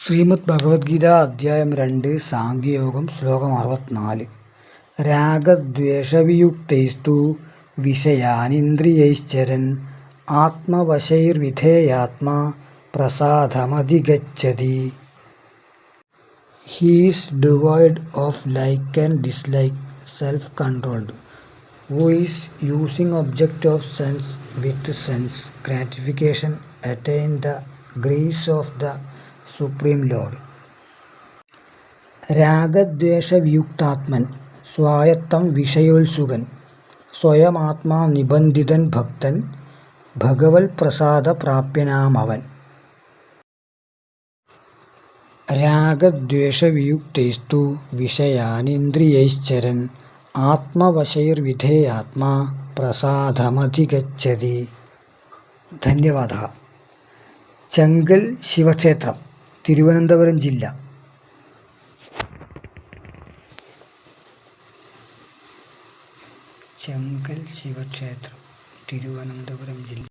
ശ്രീമദ് ഭഗവത്ഗീത അധ്യായം 2 സാംഖ്യയോഗം ശ്ലോകം 64. രാഗദ്വേഷവിയുക്തൈസ്തു വിഷയാനിന്ദ്രിയൈശ്ചരൻ ആത്മവശൈർവിധേയാത്മാ പ്രസാദമധിഗച്ഛതി. He is devoid of like and dislike, self-controlled, who is using object of sense with sense gratification attain the grace of the Supreme Lord. രാഗദ്വേഷവിയുക്താത്മൻ, സ്വായത്തം വിഷയോത്സുകൻ, സ്വയമാത്മാ നിബന്ധിതൻ ഭക്തൻ, ഭഗവത് പ്രസാദ പ്രാപ്യനാമവൻ. രാഗദ്വേഷവിയുക്തൈസ്തു വിഷയാനിന്ദ്രിയൈശ്ചരൻ ആത്മവശൈർവിധേയാത്മാ പ്രസാദമധിഗച്ഛതി. ധന്യവാദः. ചെങ്കൽ ശിവക്ഷേത്രം, തിരുവനന്തപുരം ജില്ല. ചെങ്കൽ ശിവക്ഷേത്രം, തിരുവനന്തപുരം ജില്ല.